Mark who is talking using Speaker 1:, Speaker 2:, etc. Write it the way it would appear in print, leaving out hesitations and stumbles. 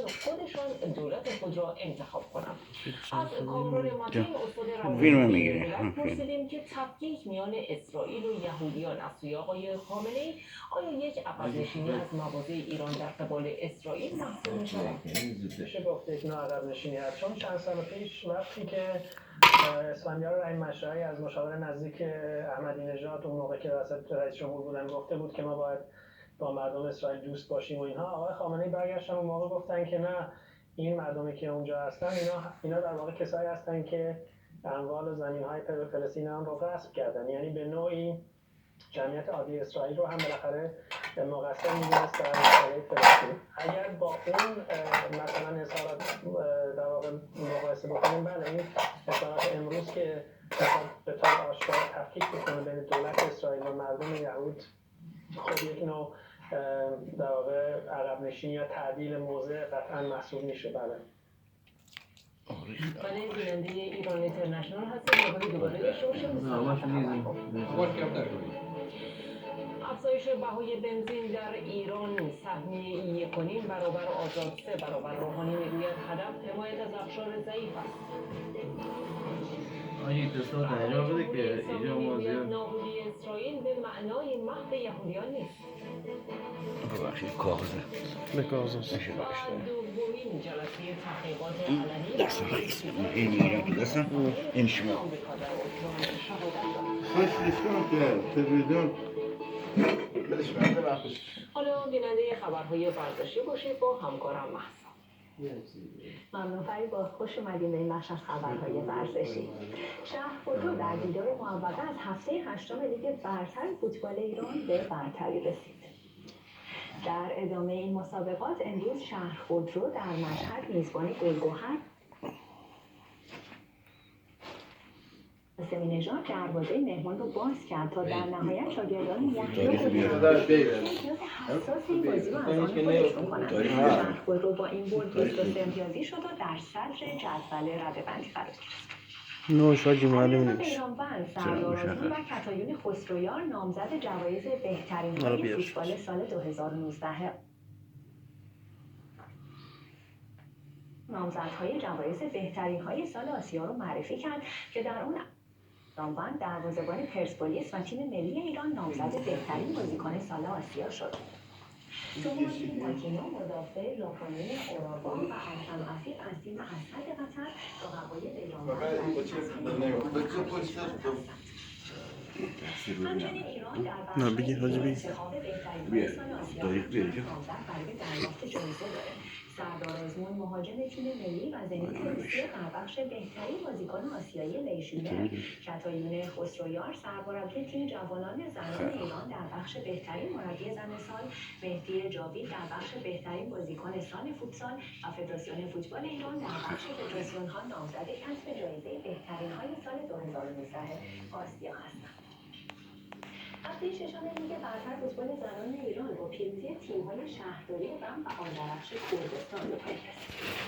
Speaker 1: میتونن خودشان دولت خود را انتخاب کنند. از کامران ماتین استاد
Speaker 2: فیلم
Speaker 1: روابط
Speaker 2: میگیره.
Speaker 1: بین‌الملل پرسیدیم که تفکیک میان اسرائیل و یهودیان از سوی آقای خامنه‌ای آیا یک عقب‌نشینی از مواضع ایران در قبال اسرائیل محسوب می‌شود؟
Speaker 3: میشه گفت یک نوع عقب‌نشینی هست، چون چند سال پیش وقتی که اسفندیار رحیم مشرعی از مشاور نزدیک احمدی نژاد اون موقع که رئیس جمهور بودن گفته بود که ما باید با مردم اسرائیل دوست باشیم و اینها، آقای خامنه‌ای برگشتن اون موقع گفتن که نه، این مردمی که اونجا هستن اینا در واقع کسایی هستن که اموال و زمین‌های فلسطینیان رو غصب کردن، یعنی به نوعی جمعیت عادی اسرائیل رو هم بالاخره مقصر می‌دونست در مسئله فلسطین. اگر با اون مثلا اظهارات در واقع مقایسه بکنیم، بله این اظهارات امروز که به طور آشکار تفکیک می‌کنه بین دولت اسرائیل و مردم یهود، خب یک نوع در واقع عقب نشینی یا تعدیل موضع قطعا محسوب میشه. بله.
Speaker 1: برای بیننده ایران اینترنشنال هستید دوباره داشته باشیم. افزایش بهای بنزین در ایران سهمیه 1.5 برابر آزاد، 3 برابر روحانی میگوید هدف حمایت از اقشار ضعیف است. نابودی اسرائیل به معنای محو یهودیان نیست.
Speaker 2: ببخشید کاغذه
Speaker 4: به کاغذ
Speaker 1: دومین جلسه تحقیقات علنی
Speaker 2: دستم رئیس این میگیرم تو دستم این شما
Speaker 1: آمریکا در اوکراین شهادت داد. حالا بیننده خبرهای ورزشی باشید با همکارم مهسا.
Speaker 5: ممنون فریبا، خوش اومدین به این بخش از خبرهای ورزشی. شهرخودرو در دیدار موفقه از هفته هشتم لیگ برتر فوتبال ایران به برتری رسید. در ادامه این مسابقات امروز شهرخودرو در مشهد میزبان گلگهر قاسمی نژاد دروازه مهمان رو باز کرد تا در نهایت شاگردان یحیی امتیاز حساس این بازی رو از آن خودشون کنند. شهرخودرو با این برد 23 امتیازی شد و در صدر جدول رده‌بندی قرار گرفت.
Speaker 4: نوش حاجی معلوم نیست.
Speaker 5: ایرانوند سردار آزمون و کتایون خسرویار نامزد جوایز بهترین های فوتبال سال 2019 نامزدهای جوایز بهترین های سال آسیا رو معرفی کرد که در اون ایرانوند دروازه‌بان پرسپولیس و تیم ملی ایران نامزد بهترین بازیکن سال آسیا شد. توماسی ماکینو مدافع ژاپنی اوراگوئه و ارکم افیق از تیم اسد قطر رقبای ایرانوند همچنین ایران در بخش انتخاب بهترین سال آسیا نامزد برای دریافت جایزه داره. سردار آزمون مهاجم تیم ملی و زنیت روسیه در بخش بهترین بازیکن آسیایی لیژیونر، کتایون خسرویار سرمربی تیم جوانان زنان ایران در بخش بهترین مربی زن سال، مهدی جاوید در بخش بهترین بازیکن سال فوتسال و فدراسیون فوتبال ایران در بخش فدراسیون‌ها نامزد کسب جایزه بهترین های سال 2019 آسیا هستند. هفته ششم لیگ برتر فوتبال زنان ایران با پیروزی تیم‌های شهرداری بم و آذرخش کردستان به پایان رسید.